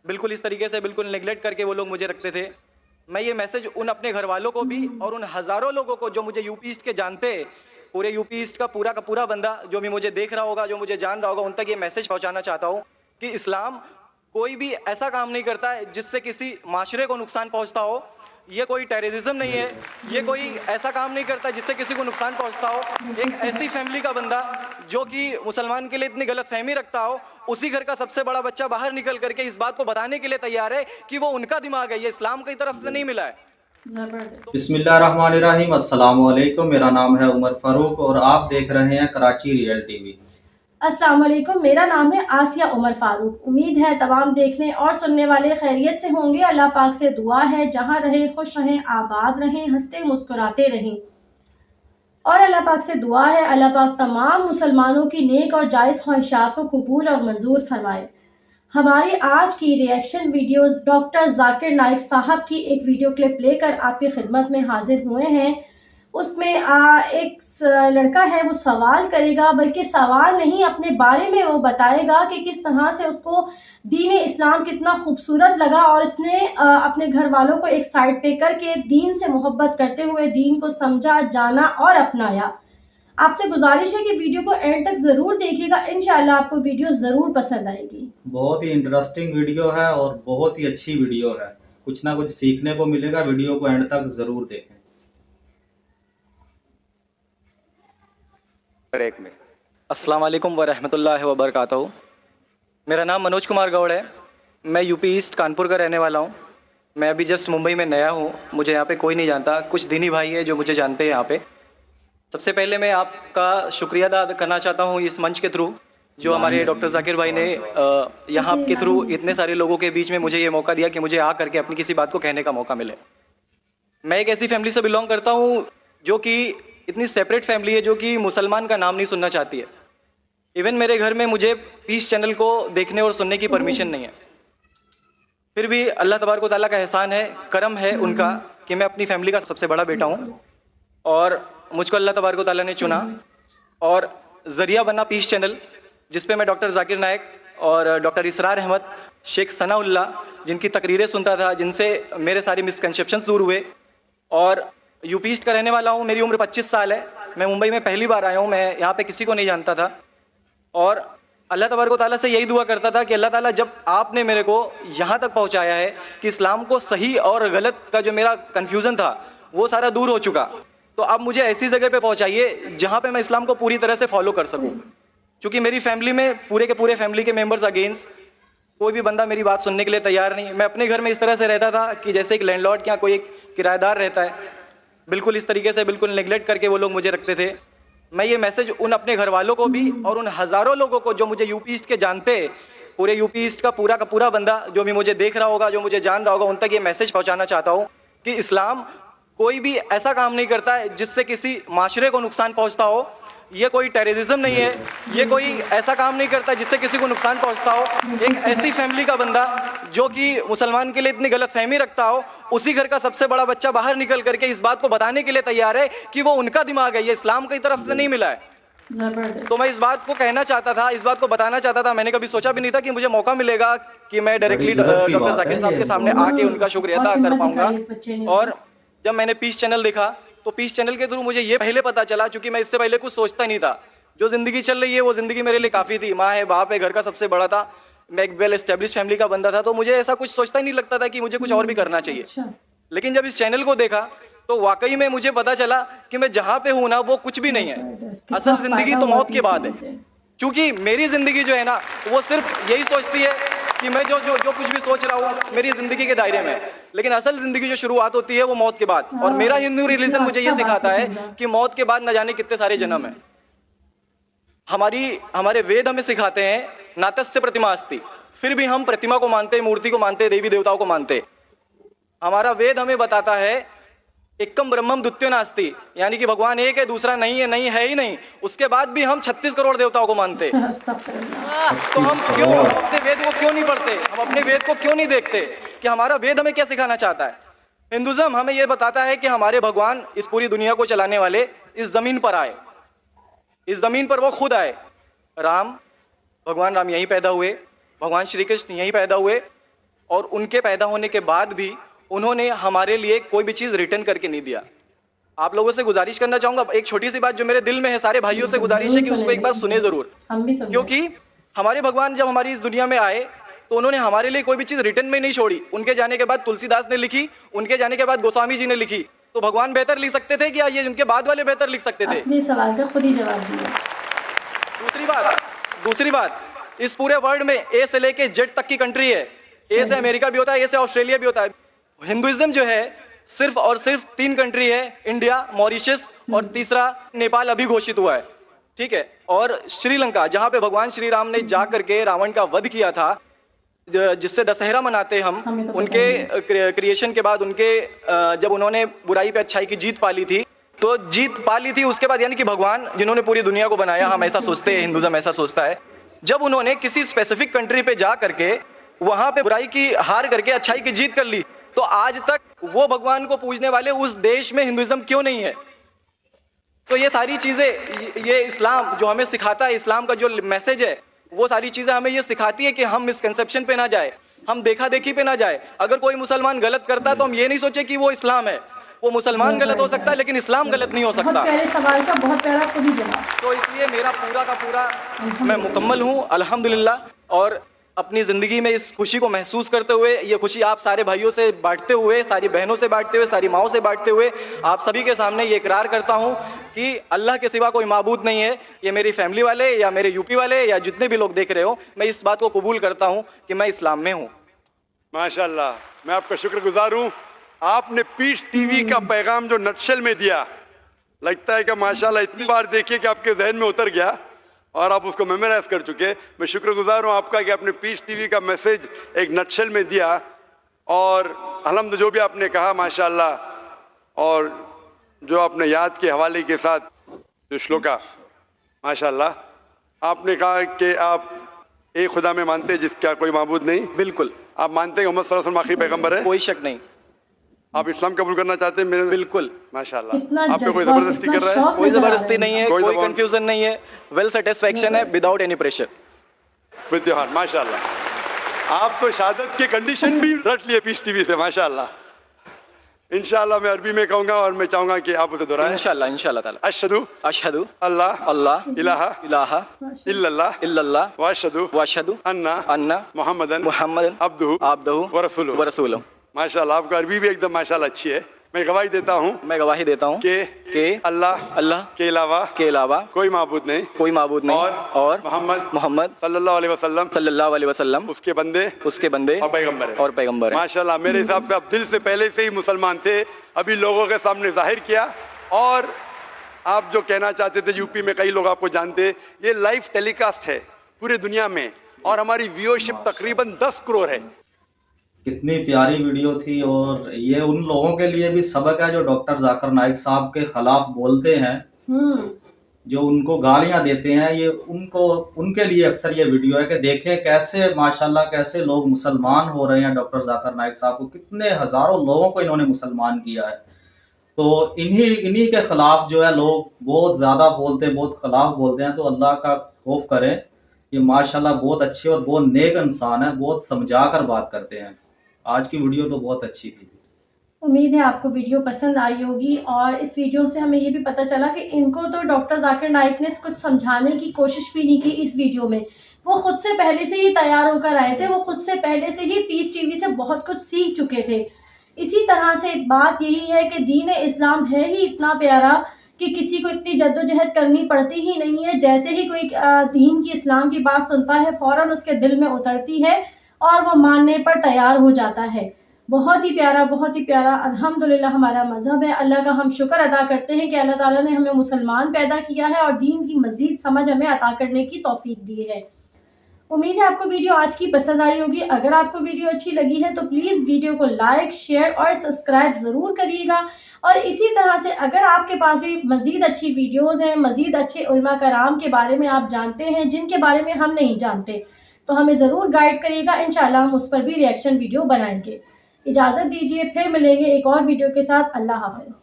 बिल्कुल इस तरीके से बिल्कुल नेग्लेक्ट करके वो लोग मुझे रखते थे। मैं ये मैसेज उन अपने घर वालों को भी और उन हज़ारों लोगों को जो मुझे यूपी ईस्ट के जानते, पूरे यूपी ईस्ट का पूरा बंदा जो भी मुझे देख रहा होगा, जो मुझे जान रहा होगा, उन तक ये मैसेज पहुंचाना चाहता हूँ कि इस्लाम कोई भी ऐसा काम नहीं करता है जिससे किसी माशरे को नुकसान पहुंचता हो। ये कोई टेररिज्म नहीं है, ये कोई ऐसा काम नहीं करता जिससे किसी को नुकसान पहुंचता हो। एक ऐसी फैमिली का बंदा जो कि मुसलमान के लिए इतनी गलत फहमी रखता हो, उसी घर का सबसे बड़ा बच्चा बाहर निकल करके इस बात को बताने के लिए तैयार है कि वो उनका दिमाग है, ये इस्लाम की तरफ से नहीं मिला है। बिस्मिल्लाहिर्रहमानिर्रहीम, अस्सलाम वालेकुम। मेरा नाम है उमर फारूक और आप देख रहे हैं कराची रियल टीवी। अस्सलाम वालेकुम, मेरा नाम है आसिया उमर फारूक। उम्मीद है तमाम देखने और सुनने वाले खैरियत से होंगे। अल्लाह पाक से दुआ है जहां रहें खुश रहें, आबाद रहें, हंसते मुस्कुराते रहें। और अल्लाह पाक से दुआ है अल्लाह पाक तमाम मुसलमानों की नेक और जायज़ ख्वाहिशात को कबूल और मंजूर फरमाए। हमारी आज की reaction video doctor Zakir Naik साहब की एक वीडियो क्लिप लेकर आपकी खिदमत में हाजिर हुए हैं। उसमें एक लड़का है, वो सवाल करेगा, बल्कि सवाल नहीं, अपने बारे में वो बताएगा कि किस तरह से उसको दीन इस्लाम कितना खूबसूरत लगा और इसने अपने घर वालों को एक साइड पे करके दीन से मोहब्बत करते हुए दीन को समझा, जाना और अपनाया। आपसे गुजारिश है कि वीडियो को एंड तक ज़रूर देखिएगा, इंशाल्लाह आपको वीडियो ज़रूर पसंद आएगी। बहुत ही इंटरेस्टिंग वीडियो है और बहुत ही अच्छी वीडियो है, कुछ ना कुछ सीखने को मिलेगा। वीडियो को एंड तक ज़रूर देखें। एक में अस्सलाम वालेकुम व रहमतुल्लाहि व बरकातहू। मेरा नाम मनोज कुमार गौड़ है। मैं यूपी ईस्ट कानपुर का रहने वाला हूँ। मैं अभी जस्ट मुंबई में नया हूँ, मुझे यहाँ पे कोई नहीं जानता, कुछ दीनी भाई है जो मुझे जानते हैं यहाँ पे। सबसे पहले मैं आपका शुक्रिया अदा करना चाहता हूँ इस मंच के थ्रू, जो हमारे डॉक्टर जाकिर भाई ने यहाँ के थ्रू इतने सारे लोगों के बीच में मुझे ये मौका दिया कि मुझे आ करके अपनी किसी बात को कहने का मौका मिले। मैं एक ऐसी फैमिली से बिलोंग करता हूँ जो कि इतनी सेपरेट फैमिली है, जो कि मुसलमान का नाम नहीं सुनना चाहती है। इवन मेरे घर में मुझे पीस चैनल को देखने और सुनने की परमिशन नहीं है। फिर भी अल्लाह तबारक व तआला का एहसान है, करम है उनका कि मैं अपनी फैमिली का सबसे बड़ा बेटा हूँ और मुझको अल्लाह तबारक व तआला ने चुना और ज़रिया बना पीस चैनल, जिस पे मैं डॉक्टर जाकिर नाइक और डॉक्टर इसरार अहमद, शेख सनाउल्लाह, जिनकी तकरीरें सुनता था, जिनसे मेरे सारे मिसकंसेप्शंस दूर हुए। और यूपी ईस्ट का रहने वाला हूँ। मेरी उम्र 25 साल है। मैं मुंबई में पहली बार आया हूँ। मैं यहाँ पे किसी को नहीं जानता था और अल्लाह तबारक व तआला से यही दुआ करता था कि अल्लाह ताला, जब आपने मेरे को यहाँ तक पहुँचाया है कि इस्लाम को सही और गलत का जो मेरा कन्फ्यूज़न था वो सारा दूर हो चुका, तो आप मुझे ऐसी जगह पे पहुँचाइए जहाँ पे मैं इस्लाम को पूरी तरह से फॉलो कर सकूँ। क्योंकि मेरी फैमिली में पूरे के पूरे फैमिली के मेंबर्स अगेंस्ट, कोई भी बंदा मेरी बात सुनने के लिए तैयार नहीं। मैं अपने घर में इस तरह से रहता था कि जैसे एक लैंडलॉर्ड के यहाँ कोई एक किराएदार रहता है, बिल्कुल इस तरीके से बिल्कुल नेग्लेक्ट करके वो लोग मुझे रखते थे। मैं ये मैसेज उन अपने घर वालों को भी और उन हज़ारों लोगों को जो मुझे यूपी ईस्ट के जानते, पूरे यूपी ईस्ट का पूरा बंदा जो भी मुझे देख रहा होगा, जो मुझे जान रहा होगा, उन तक ये मैसेज पहुंचाना चाहता हूँ कि इस्लाम कोई भी ऐसा काम नहीं करता है जिससे किसी माशरे को नुकसान पहुँचता हो। ये कोई टेररिज्म नहीं है, ये कोई ऐसा काम नहीं करता जिससे किसी को नुकसान पहुंचता हो। एक ऐसी फैमिली का बंदा जो कि मुसलमान के लिए इतनी गलत फहमी रखता हो, उसी घर का सबसे बड़ा बच्चा बाहर निकल करके इस बात को बताने के लिए तैयार है कि वो उनका दिमाग है, ये इस्लाम की तरफ से नहीं मिला है। तो मैं इस बात को कहना चाहता था, इस बात को बताना चाहता था। मैंने कभी सोचा भी नहीं था कि मुझे मौका मिलेगा कि मैं डायरेक्टली डॉक्टर जाकिर साहब के सामने आके उनका शुक्रिया अदा कर पाऊंगा। और जब मैंने पीस चैनल देखा तो पीस चैनल के थ्रू मुझे ये पहले पता चला, क्योंकि मैं इससे पहले कुछ सोचता नहीं था। जो जिंदगी चल रही है वो जिंदगी मेरे लिए काफी थी। माँ है, बाप है, घर का सबसे बड़ा था, मैं एक वेल एस्टेब्लिश फैमिली का बंदा था, तो मुझे ऐसा कुछ सोचता ही नहीं लगता था कि मुझे कुछ और भी करना चाहिए। लेकिन जब इस चैनल को देखा तो वाकई में मुझे पता चला कि मैं जहाँ पे हूँ ना, वो कुछ भी नहीं है। असल जिंदगी तो मौत के बाद है। क्योंकि मेरी जिंदगी जो है ना, वो सिर्फ यही सोचती है कि मैं जो कुछ भी सोच रहा हूँ मेरी जिंदगी के दायरे में, लेकिन असल जिंदगी जो शुरुआत होती है वो मौत के बाद। और मेरा हिंदू रिलीजन मुझे ये सिखाता है कि मौत के बाद न जाने कितने सारे जन्म है। हमारे वेद हमें सिखाते हैं नातस्य प्रतिमा अस्ति, फिर भी हम प्रतिमा को मानते, मूर्ति को मानते, देवी देवताओं को मानते। हमारा वेद हमें बताता है एकम ब्रह्मम द्वितीयो नास्ति, यानी कि भगवान एक है, दूसरा नहीं है ही नहीं। उसके बाद भी हम 36 करोड़ देवताओं को मानते। तो हम क्यों अपने वेद को क्यों नहीं पढ़ते, हम अपने वेद को क्यों नहीं देखते कि हमारा वेद हमें क्या सिखाना चाहता है। हिंदुज़म हमें यह बताता है कि हमारे भगवान इस पूरी दुनिया को चलाने वाले इस जमीन पर आए, इस जमीन पर वो खुद आए। भगवान राम यहीं पैदा हुए, भगवान श्री कृष्ण यहीं पैदा हुए, और उनके पैदा होने के बाद भी उन्होंने हमारे लिए कोई भी चीज़ रिटर्न करके नहीं दिया। आप लोगों से गुजारिश करना चाहूँगा, एक छोटी सी बात जो मेरे दिल में है, सारे भाइयों से गुजारिश है कि उसको एक बार सुने ज़रूर, हम भी सुने। क्योंकि हमारे भगवान जब हमारी इस दुनिया में आए तो उन्होंने हमारे लिए कोई भी चीज़ रिटर्न में नहीं छोड़ी। उनके जाने के बाद तुलसीदास ने लिखी, उनके जाने के बाद गोस्वामी जी ने लिखी। तो भगवान बेहतर लिख सकते थे क्या ये उनके बाद वाले बेहतर लिख सकते थे? अपने सवाल का खुद ही जवाब दिया। दूसरी बात, इस पूरे वर्ल्ड में ए से लेके जेड तक की कंट्री है। ए से अमेरिका भी होता है, ए से ऑस्ट्रेलिया भी होता है। हिंदुइज्म जो है सिर्फ और सिर्फ 3 कंट्री है, इंडिया, मॉरिशस और तीसरा नेपाल अभी घोषित हुआ है, ठीक है। और श्रीलंका, जहां पे भगवान श्री राम ने जा करके रावण का वध किया था, जिससे दशहरा मनाते हम, तो उनके क्रिएशन के बाद, उनके जब उन्होंने बुराई पे अच्छाई की जीत पा ली थी, तो जीत पा ली थी उसके बाद, यानी कि भगवान जिन्होंने पूरी दुनिया को बनाया, हम ऐसा सोचते हैं, हिंदुइज्म ऐसा सोचता है, जब उन्होंने किसी स्पेसिफिक कंट्री पे जा करके वहां पे बुराई की हार करके अच्छाई की जीत कर ली, तो आज तक वो भगवान को पूजने वाले उस देश में हिंदुइज्म क्यों नहीं है? तो ये सारी चीजें, ये इस्लाम जो हमें सिखाता है, इस्लाम का जो मैसेज है, वो सारी चीजें हमें ये सिखाती है कि हम मिसकंसेप्शन पे ना जाए, हम देखा देखी पे ना जाए। अगर कोई मुसलमान गलत करता है तो हम ये नहीं सोचे कि वो इस्लाम है, वो मुसलमान गलत हो सकता है लेकिन इस्लाम गलत नहीं हो सकता। बहुत प्यारे सवाल का बहुत प्यारा खुद ही जवाब। तो इसलिए मेरा पूरा का पूरा मैं मुकम्मल हूँ अल्हम्दुलिल्लाह, और अपनी ज़िंदगी में इस खुशी को महसूस करते हुए, ये खुशी आप सारे भाइयों से बांटते हुए, सारी बहनों से बांटते हुए, सारी माओं से बांटते हुए, आप सभी के सामने ये इकरार करता हूँ कि अल्लाह के सिवा कोई माबूद नहीं है। ये मेरी फैमिली वाले या मेरे यूपी वाले या जितने भी लोग देख रहे हो, मैं इस बात को कबूल करता हूँ कि मैं इस्लाम में हूँ। माशाल्लाह, मैं आपका शुक्रगुजार हूँ। आपने पीस टीवी का पैगाम जो नटशेल में दिया, लगता है कि माशाल्लाह इतनी बार देखिए कि आपके जहन में उतर गया और आप उसको मेमोराइज कर चुके। मैं शुक्रगुजार हूँ आपका कि आपने पीस टीवी का मैसेज एक नटशेल में दिया, और अल्हम्दुलिल्लाह जो भी आपने कहा माशाल्लाह, और जो आपने याद के हवाले के साथ जो श्लोका, माशाल्लाह, आपने कहा कि आप एक खुदा में मानते हैं जिसका कोई माबूद नहीं। बिल्कुल। आप मानते हैं मोहम्मद सल्लल्लाहु अलैहि वसल्लम आखिरी पैगंबर है? कोई शक नहीं। आप इस्लाम कबूल करना चाहते हैं? बिल्कुल। माशाल्लाह। आप पे कोई जबरदस्ती कर रहा है? कोई जबरदस्ती नहीं है, कोई दबाव कंफ्यूजन नहीं है, वेल सेटिस्फेक्शन है, without any pressure. With your heart, माशाल्लाह। आप तो शहादत के कंडीशन भी रट लिए पीस टीवी से, माशाल्लाह। इंशाल्लाह मैं अरबी में कहूंगा और मैं चाहूंगा कि आप उसे दोहराएं। इंशाल्लाह, इंशाल्लाह ताला। अशहदु अल्लाह इलाहा इल्लल्लाह व अशहदु अन्ना मुहम्मदन अब्दुहु व रसूलुहु। माशाल्लाह, आपका अरबी भी एकदम माशाल्लाह अच्छी है। मैं गवाही देता हूँ कि अल्लाह के अलावा कोई माबूद नहीं और मोहम्मद सल्लल्लाहु अलैहि वसल्लम उसके बंदे और पैगंबर हैं। माशाल्लाह, मेरे हिसाब से आप दिल से पहले से ही मुसलमान थे, अभी लोगों के सामने जाहिर किया। और आप जो कहना चाहते थे, यूपी में कई लोग आपको जानते, ये लाइव टेलीकास्ट है पूरी दुनिया में, और हमारी व्यूअरशिप तकरीबन 10 करोड़ है। कितनी प्यारी वीडियो थी, और ये उन लोगों के लिए भी सबक है जो डॉक्टर जाकिर नाइक साहब के खिलाफ बोलते हैं, जो उनको गालियां देते हैं। ये उनके लिए अक्सर ये वीडियो है कि देखें कैसे माशाल्लाह कैसे लोग मुसलमान हो रहे हैं। डॉक्टर जाकिर नाइक साहब को कितने हज़ारों लोगों को इन्होंने मुसलमान किया है। तो इन्हीं के खिलाफ जो है लोग बहुत ज़्यादा बोलते हैं, बहुत खिलाफ बोलते हैं। तो अल्लाह का खौफ करें। ये माशाल्लाह बहुत अच्छे और बहुत नेक इंसान है, बहुत समझा कर बात करते हैं। आज की वीडियो तो बहुत अच्छी थी। उम्मीद है आपको वीडियो पसंद आई होगी, और इस वीडियो से हमें ये भी पता चला कि इनको तो डॉक्टर जाकिर नाइक ने कुछ समझाने की कोशिश भी नहीं की इस वीडियो में। वो खुद से पहले से ही तैयार होकर आए थे, वो खुद से पहले से ही पीस टीवी से बहुत कुछ सीख चुके थे। इसी तरह से बात यही है कि दीन इस्लाम है ही इतना प्यारा कि किसी को इतनी जद्दोजहद करनी पड़ती ही नहीं है। जैसे ही कोई दीन की इस्लाम की बात सुनता है, फ़ौरन उसके दिल में उतरती है और वो मानने पर तैयार हो जाता है। बहुत ही प्यारा अल्हम्दुलिल्लाह हमारा मज़हब है। अल्लाह का हम शुक्र अदा करते हैं कि अल्लाह ताला ने हमें मुसलमान पैदा किया है और दीन की मज़ीद समझ हमें अता करने की तौफीक दी है। उम्मीद है आपको वीडियो आज की पसंद आई होगी। अगर आपको वीडियो अच्छी लगी है तो प्लीज़ वीडियो को लाइक, शेयर और सब्सक्राइब ज़रूर करिएगा। और इसी तरह से अगर आपके पास भी मज़ीद अच्छी वीडियोज़ हैं, मज़ीद अच्छे उलमा कराम के बारे में आप जानते हैं जिनके बारे में हम नहीं जानते, तो हमें ज़रूर गाइड करिएगा। इंशाल्लाह हम उस पर भी रिएक्शन वीडियो बनाएंगे। इजाज़त दीजिए, फिर मिलेंगे एक और वीडियो के साथ। अल्लाह हाफ़िज़।